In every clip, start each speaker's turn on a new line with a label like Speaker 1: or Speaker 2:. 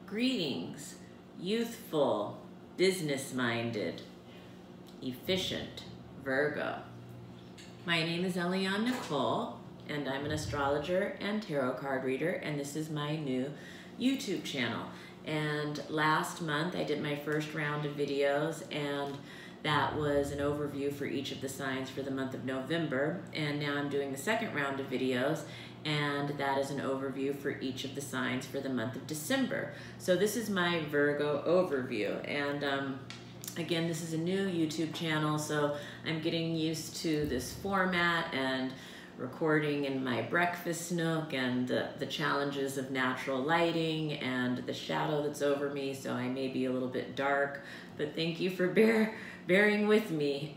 Speaker 1: Greetings, youthful, business-minded, efficient Virgo. My name is Eliane Nicole, and I'm an astrologer and tarot card reader, and this is my new YouTube channel. And last month I did my first round of videos, and that was an overview for each of the signs for the month of November. And now I'm doing the second round of videos, and that is an overview for each of the signs for the month of December. So this is my Virgo overview. And again, this is a new YouTube channel, so I'm getting used to this format and recording in my breakfast nook and the challenges of natural lighting and the shadow that's over me, so I may be a little bit dark, but thank you for bearing with me,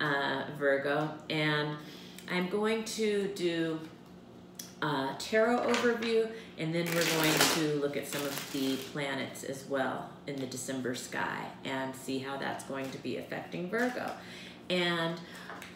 Speaker 1: Virgo. And I'm going to do a tarot overview, and then we're going to look at some of the planets as well in the December sky and see how that's going to be affecting Virgo. And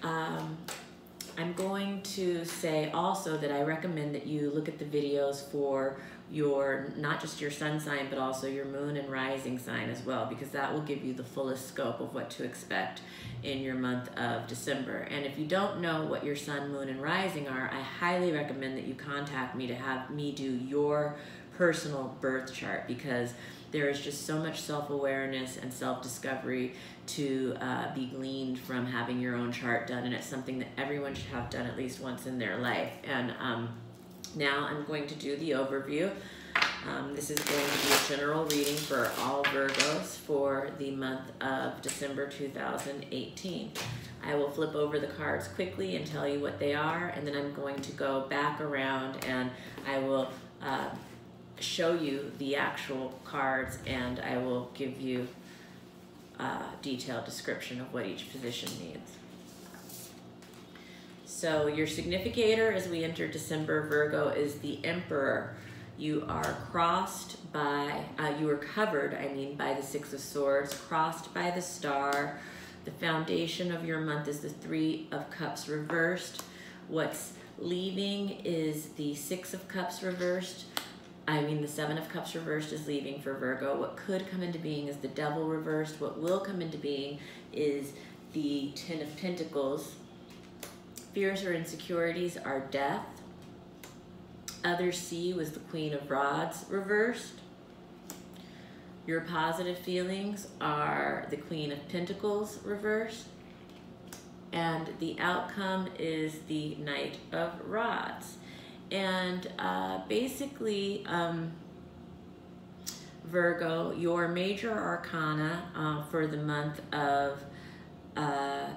Speaker 1: I'm going to say also that I recommend that you look at the videos for your, not just your sun sign, but also your moon and rising sign as well, because that will give you the fullest scope of what to expect in your month of December. And if you don't know what your sun, moon, and rising are, I highly recommend that you contact me to have me do your personal birth chart, because there is just so much self-awareness and self-discovery to be gleaned from having your own chart done, and it's something that everyone should have done at least once in their life. And now I'm going to do the overview. This is going to be a general reading for all Virgos for the month of December 2018. I will flip over the cards quickly and tell you what they are, and then I'm going to go back around and I will show you the actual cards, and I will give you a detailed description of what each position needs. So your significator as we enter December, Virgo, is the Emperor. You are crossed by, you are covered, by the Six of Swords, crossed by the Star. The foundation of your month is the Three of Cups reversed. What's leaving is the Six of Cups reversed. The Seven of Cups reversed is leaving for Virgo. What could come into being is the Devil reversed. What will come into being is the Ten of Pentacles. Fears or insecurities are death. Other C was the Queen of Rods reversed. Your positive feelings are the Queen of Pentacles reversed. And the outcome is the Knight of Rods. And basically, Virgo, your major arcana for the month of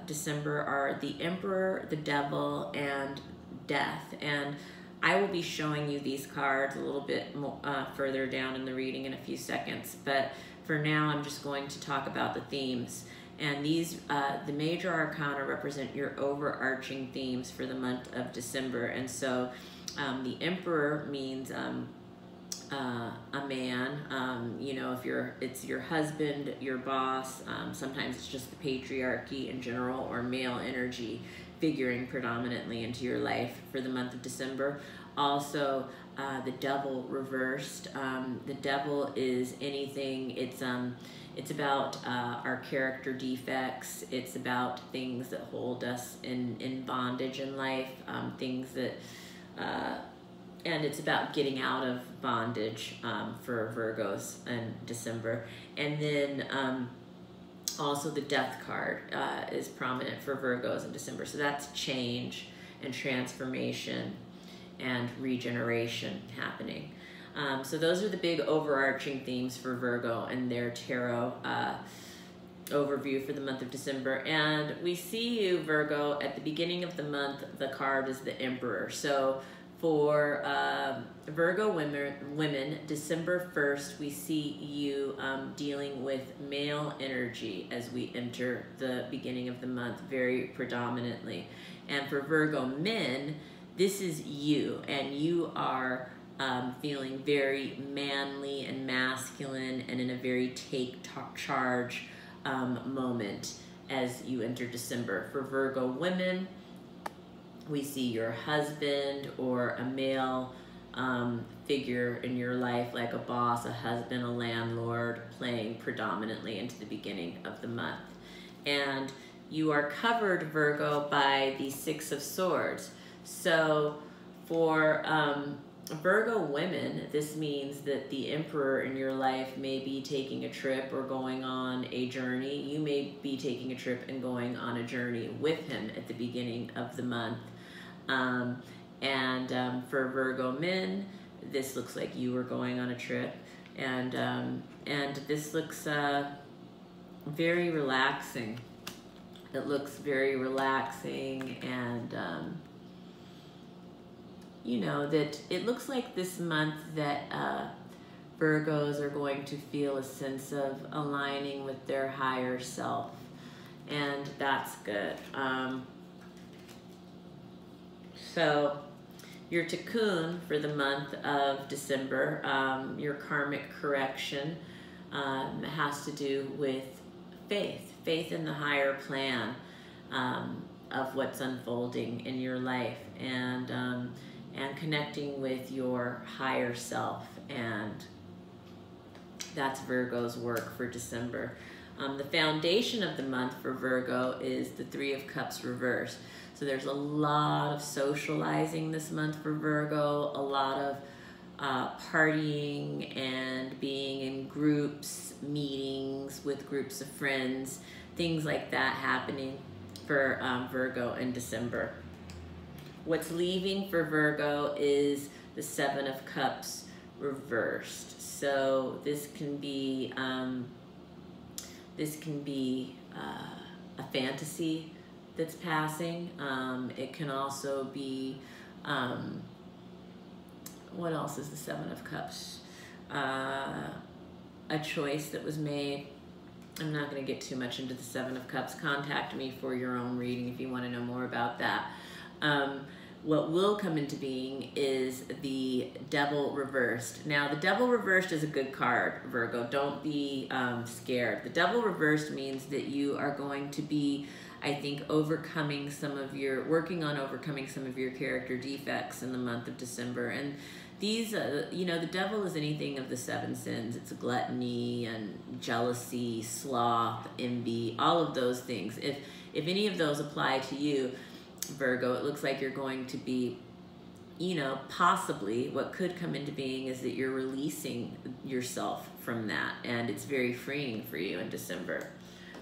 Speaker 1: December are the Emperor, the Devil, and Death. And I will be showing you these cards a little bit more, further down in the reading in a few seconds. But for now, I'm just going to talk about the themes. And these, the major arcana represent your overarching themes for the month of December. And so the Emperor means a man, if it's your husband, your boss, sometimes it's just the patriarchy in general, or male energy figuring predominantly into your life for the month of December. Also, the Devil reversed. The Devil is anything, it's about our character defects. It's about things that hold us in bondage in life, things that, and it's about getting out of bondage for Virgos in December. And then also the Death card is prominent for Virgos in December. So that's change and transformation and regeneration happening. So those are the big overarching themes for Virgo and their tarot overview for the month of December. And we see you, Virgo, at the beginning of the month, the card is the Emperor. So for Virgo women, December 1st, we see you dealing with male energy as we enter the beginning of the month very predominantly. And for Virgo men, this is you, and you are feeling very manly and masculine and in a very take charge moment as you enter December. For Virgo women, we see your husband or a male figure in your life, like a boss, a husband, a landlord, playing predominantly into the beginning of the month. And you are covered, Virgo, by the Six of Swords. So for Virgo women, this means that the Emperor in your life may be taking a trip or going on a journey. You may be taking a trip and going on a journey with him at the beginning of the month. For Virgo men, this looks like you are going on a trip, and this looks very relaxing. It looks very relaxing, and you know, that it looks like this month that Virgos are going to feel a sense of aligning with their higher self, and that's good. So your tikkun for the month of December, your karmic correction, has to do with faith in the higher plan of what's unfolding in your life, and connecting with your higher self, and that's Virgo's work for December. The foundation of the month for Virgo is the Three of Cups reversed. So there's a lot of socializing this month for Virgo, a lot of partying and being in groups, meetings with groups of friends, things like that happening for Virgo in December. What's leaving for Virgo is the Seven of Cups reversed. So this can be a fantasy that's passing. It can also be, what else is the Seven of Cups? A choice that was made. I'm not going to get too much into the Seven of Cups. Contact me for your own reading if you want to know more about that. What will come into being is the Devil reversed. Now, the Devil reversed is a good card, Virgo. Don't be scared. The Devil reversed means that you are going to be, I think, working on overcoming some of your character defects in the month of December. And these, you know, the devil is anything of the seven sins. It's gluttony and jealousy, sloth, envy, all of those things. If any of those apply to you, Virgo, it looks like you're going to be, you know, possibly what could come into being is that you're releasing yourself from that, and it's very freeing for you in December.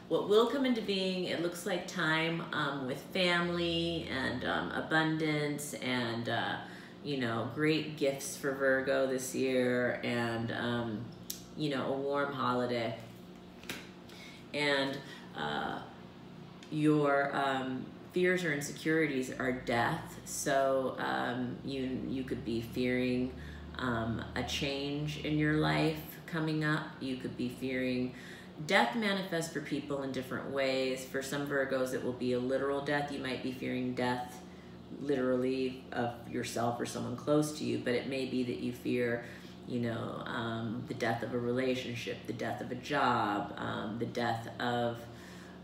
Speaker 1: What will come into being, it looks like time with family and abundance and, you know, great gifts for Virgo this year, and, you know, a warm holiday. And your fears or insecurities are death. So you could be fearing a change in your life coming up. You could be fearing death. Manifests for people in different ways. For some Virgos, it will be a literal death. You might be fearing death literally of yourself or someone close to you, but it may be that you fear, you know, the death of a relationship, the death of a job, the death of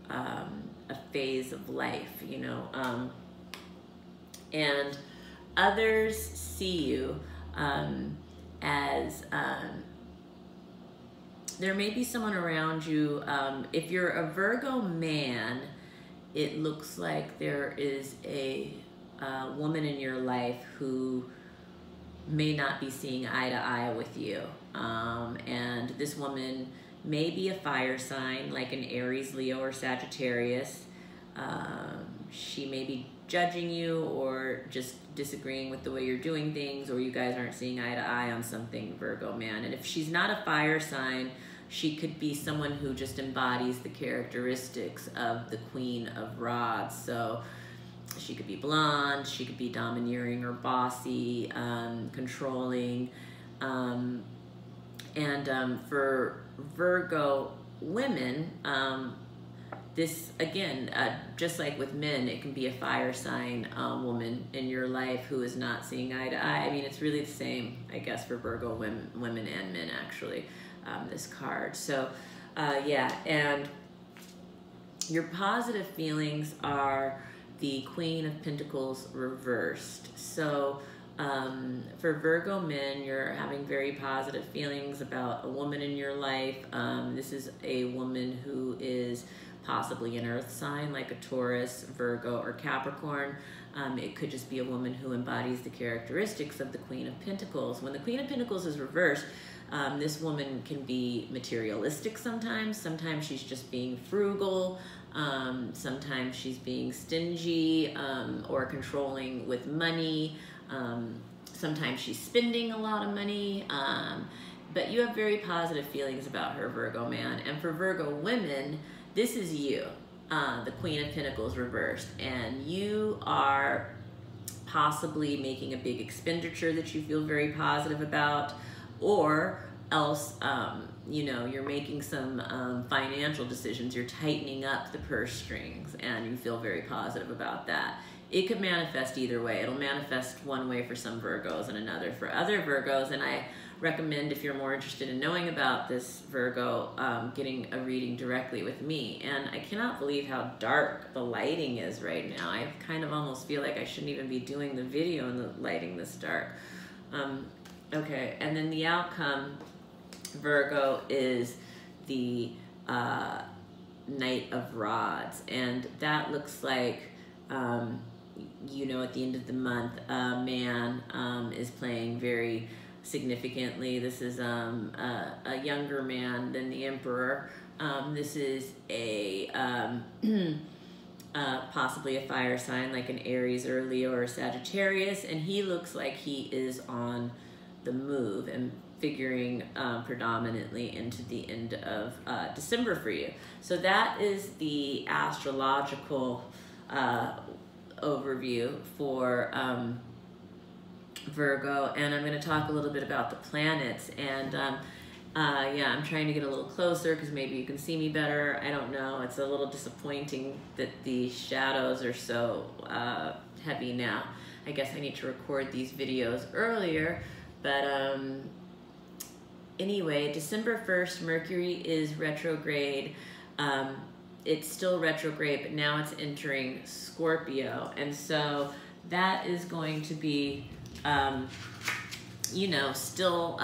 Speaker 1: a phase of life, you know, and others see you as there may be someone around you. If you're a Virgo man, it looks like there is a woman in your life who may not be seeing eye to eye with you, and this woman may be a fire sign, like an Aries, Leo, or Sagittarius. She may be judging you or just disagreeing with the way you're doing things, or you guys aren't seeing eye to eye on something, Virgo man. And if she's not a fire sign, she could be someone who just embodies the characteristics of the Queen of Rods. So she could be blonde, she could be domineering or bossy, controlling, for Virgo women, this, again, just like with men, it can be a fire sign woman in your life who is not seeing eye to eye. I mean, it's really the same, I guess, for Virgo women and men, actually, this card. So, yeah, and your positive feelings are the Queen of Pentacles reversed. So For Virgo men, you're having very positive feelings about a woman in your life. This is a woman who is possibly an earth sign like a Taurus, Virgo, or Capricorn. It could just be a woman who embodies the characteristics of the Queen of Pentacles. When the Queen of Pentacles is reversed, this woman can be materialistic sometimes. Sometimes she's just being frugal. Sometimes she's being stingy or controlling with money. Sometimes she's spending a lot of money. But you have very positive feelings about her, Virgo man. And for Virgo women, this is you, the Queen of Pentacles reversed. And you are possibly making a big expenditure that you feel very positive about, or else, you know, you're making some financial decisions. You're tightening up the purse strings and you feel very positive about that. It could manifest either way. It'll manifest one way for some Virgos and another for other Virgos. And I recommend, if you're more interested in knowing about this Virgo, getting a reading directly with me. And I cannot believe how dark the lighting is right now. I kind of almost feel like I shouldn't even be doing the video and the lighting this dark. Okay, and then the outcome, Virgo, is the Knight of Rods. And that looks like, you know, at the end of the month, a man is playing very significantly. This is a younger man than the Emperor. This is a possibly a fire sign like an Aries or a Leo or a Sagittarius, and he looks like he is on the move and figuring predominantly into the end of December for you. So that is the astrological overview for Virgo, and I'm going to talk a little bit about the planets. And yeah, I'm trying to get a little closer because maybe you can see me better. I don't know. It's a little disappointing that the shadows are so heavy now. I guess I need to record these videos earlier. But anyway, December 1st, Mercury is retrograde. It's still retrograde, but now it's entering Scorpio. And so that is going to be, you know, still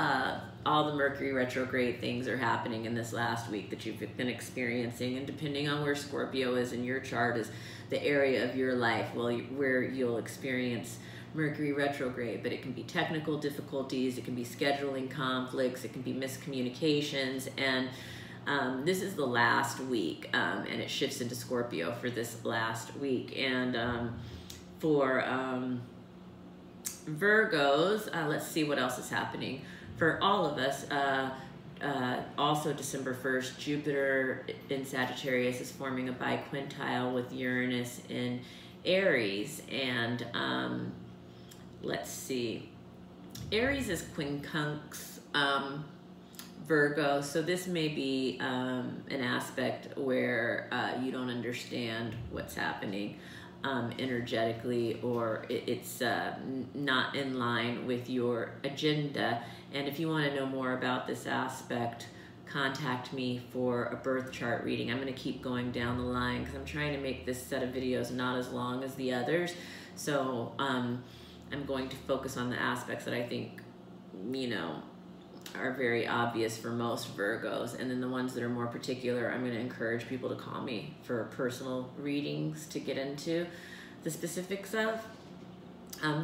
Speaker 1: all the Mercury retrograde things are happening in this last week that you've been experiencing. And depending on where Scorpio is in your chart is the area of your life where you'll experience Mercury retrograde. But it can be technical difficulties, it can be scheduling conflicts, it can be miscommunications, and this is the last week, and it shifts into Scorpio for this last week. And for Virgos, let's see what else is happening. For all of us, also December 1st, Jupiter in Sagittarius is forming a biquintile with Uranus in Aries. And let's see, Aries is quincunx Virgo, so this may be an aspect where you don't understand what's happening energetically, or it's not in line with your agenda. And if you want to know more about this aspect, contact me for a birth chart reading. I'm going to keep going down the line because I'm trying to make this set of videos not as long as the others. So I'm going to focus on the aspects that I think, you know, are very obvious for most Virgos, and then the ones that are more particular, I'm going to encourage people to call me for personal readings to get into the specifics of.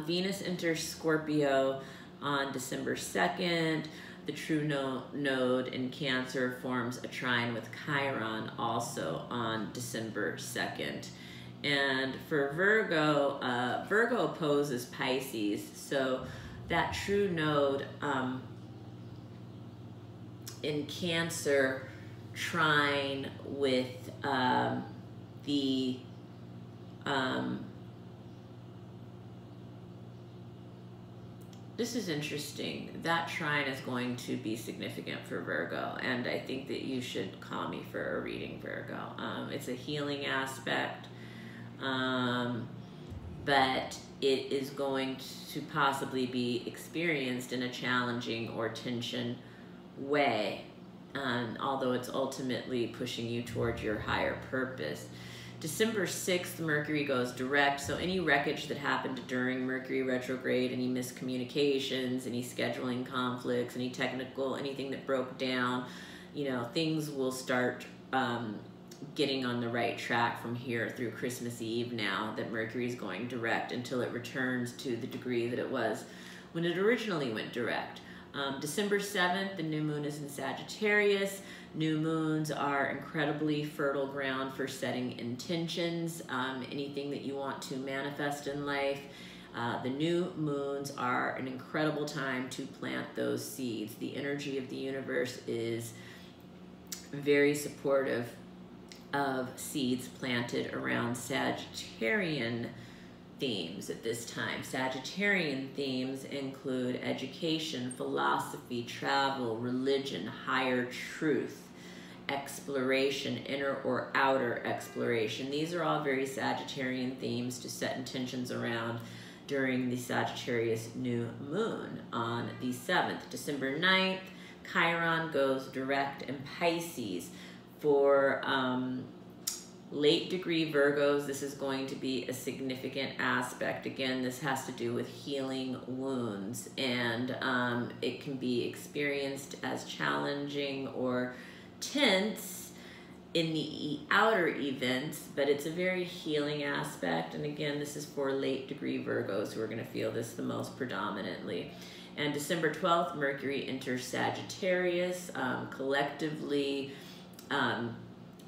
Speaker 1: Venus enters Scorpio on December 2nd. The true node in Cancer forms a trine with Chiron also on December 2nd. And for Virgo, Virgo opposes Pisces, so that true node in Cancer trine with the this is interesting. That trine is going to be significant for Virgo, and I think that you should call me for a reading, Virgo. It's a healing aspect, but it is going to possibly be experienced in a challenging or tension way, although it's ultimately pushing you towards your higher purpose. December 6th, Mercury goes direct, so any wreckage that happened during Mercury retrograde, any miscommunications, any scheduling conflicts, anything that broke down, you know, things will start getting on the right track from here through Christmas Eve now that Mercury is going direct, until it returns to the degree that it was when it originally went direct. December 7th, the new moon is in Sagittarius. New moons are incredibly fertile ground for setting intentions, anything that you want to manifest in life. The new moons are an incredible time to plant those seeds. The energy of the universe is very supportive of seeds planted around Sagittarian themes at this time. Sagittarian themes include education, philosophy, travel, religion, higher truth, exploration, inner or outer exploration. These are all very Sagittarian themes to set intentions around during the Sagittarius new moon on the 7th. December 9th, Chiron goes direct in Pisces. For late degree Virgos, this is going to be a significant aspect. Again, this has to do with healing wounds, and it can be experienced as challenging or tense in the outer events, but it's a very healing aspect. And again, this is for late degree Virgos who are going to feel this the most predominantly. And December 12th, Mercury enters Sagittarius. Collectively,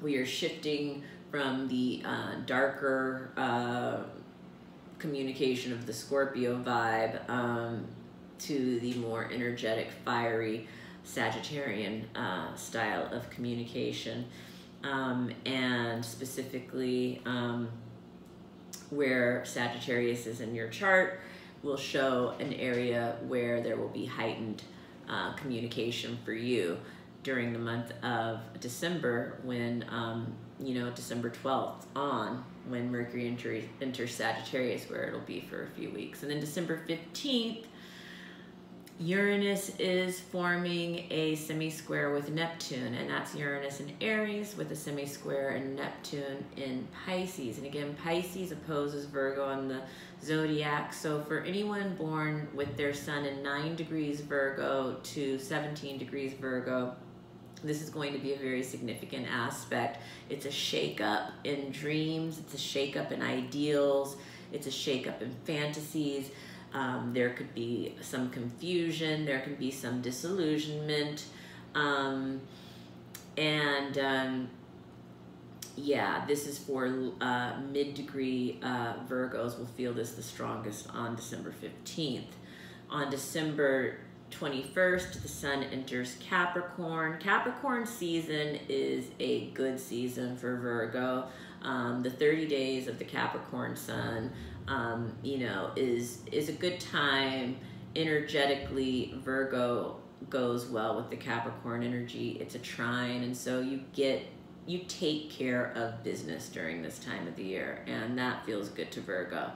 Speaker 1: we are shifting from the darker communication of the Scorpio vibe to the more energetic, fiery Sagittarian style of communication. And specifically where Sagittarius is in your chart will show an area where there will be heightened communication for you during the month of December, when you know, December 12th on, when Mercury enters Sagittarius, where it'll be for a few weeks. And then December 15th, Uranus is forming a semi-square with Neptune, and that's Uranus in Aries with a semi-square and Neptune in Pisces. And again, Pisces opposes Virgo on the zodiac, so for anyone born with their sun in 9 degrees Virgo to 17 degrees Virgo, this is going to be a very significant aspect. It's a shake-up in dreams, it's a shake-up in ideals, it's a shake-up in fantasies. There could be some confusion, there can be some disillusionment, yeah, this is for mid-degree Virgos will feel this the strongest on December 15th. On December 21st, the sun enters Capricorn. Capricorn season is a good season for Virgo. The 30 days of the Capricorn sun, you know, is a good time. Energetically, Virgo goes well with the Capricorn energy. It's a trine, and so you take care of business during this time of the year, and that feels good to Virgo.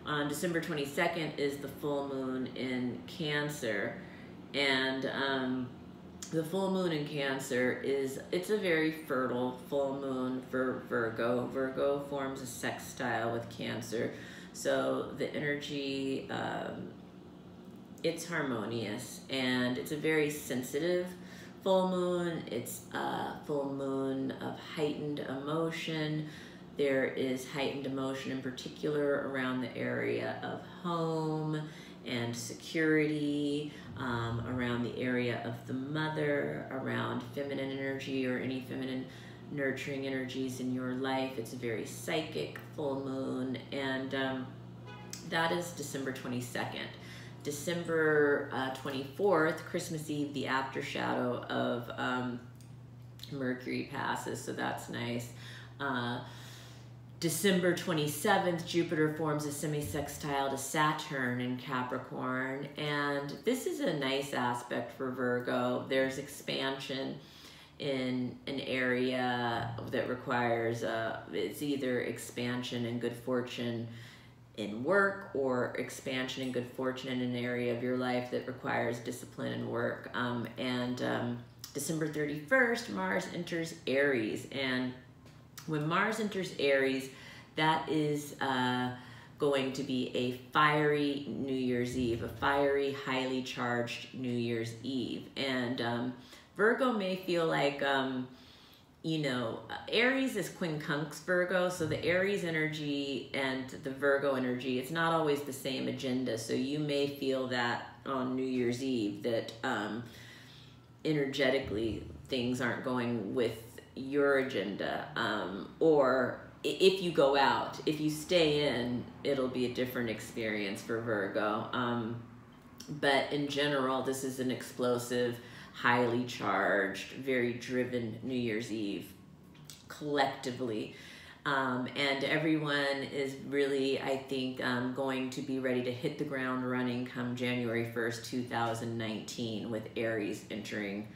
Speaker 1: On December 22nd is the full moon in Cancer, and the full moon in Cancer it's a very fertile full moon for Virgo. Virgo forms a sextile with Cancer, so the energy, it's harmonious, and it's a very sensitive full moon. It's a full moon of heightened emotion. There is heightened emotion in particular around the area of home and security, around the area of the mother, around feminine energy or any feminine nurturing energies in your life. It's a very psychic full moon, and that is December 22nd. December 24th, Christmas Eve, the after shadow of Mercury passes, so that's nice. December 27th, Jupiter forms a semi-sextile to Saturn in Capricorn, and this is a nice aspect for Virgo. There's expansion in an area that requires, it's either expansion and good fortune in work, or expansion and good fortune in an area of your life that requires discipline and work. December 31st, Mars enters Aries, and When Mars enters Aries, that is going to be a fiery New Year's Eve, a fiery, highly charged New Year's Eve. And Virgo may feel like, you know, Aries is quincunx Virgo, so the Aries energy and the Virgo energy, it's not always the same agenda. So you may feel that on New Year's Eve that energetically things aren't going with your agenda, or if you go out, if you stay in, it'll be a different experience for Virgo. But in general, this is an explosive, highly charged, very driven New Year's Eve collectively. And everyone is really, I think, going to be ready to hit the ground running come January 1st, 2019 with Aries entering,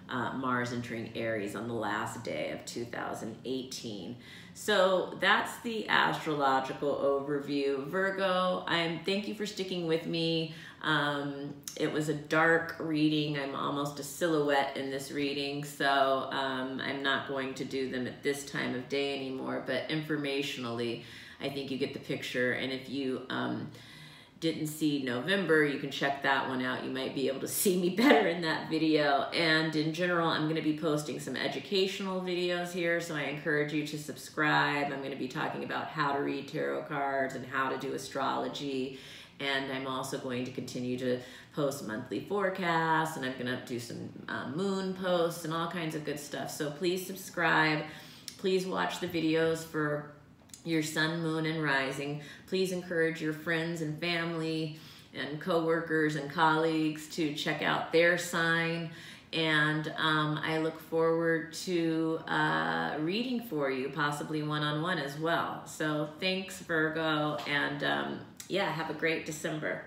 Speaker 1: Mars entering Aries on the last day of 2018. So that's the astrological overview. Virgo, thank you for sticking with me. It was a dark reading. I'm almost a silhouette in this reading, so I'm not going to do them at this time of day anymore, but informationally, I think you get the picture. And if you didn't see November, you can check that one out. You might be able to see me better in that video. And in general, I'm going to be posting some educational videos here, so I encourage you to subscribe. I'm going to be talking about how to read tarot cards and how to do astrology. And I'm also going to continue to post monthly forecasts, and I'm going to do some moon posts and all kinds of good stuff. So please subscribe. Please watch the videos for your sun, moon, and rising. Please encourage your friends and family and coworkers and colleagues to check out their sign. And I look forward to reading for you, possibly one-on-one as well. So thanks, Virgo, and yeah, have a great December.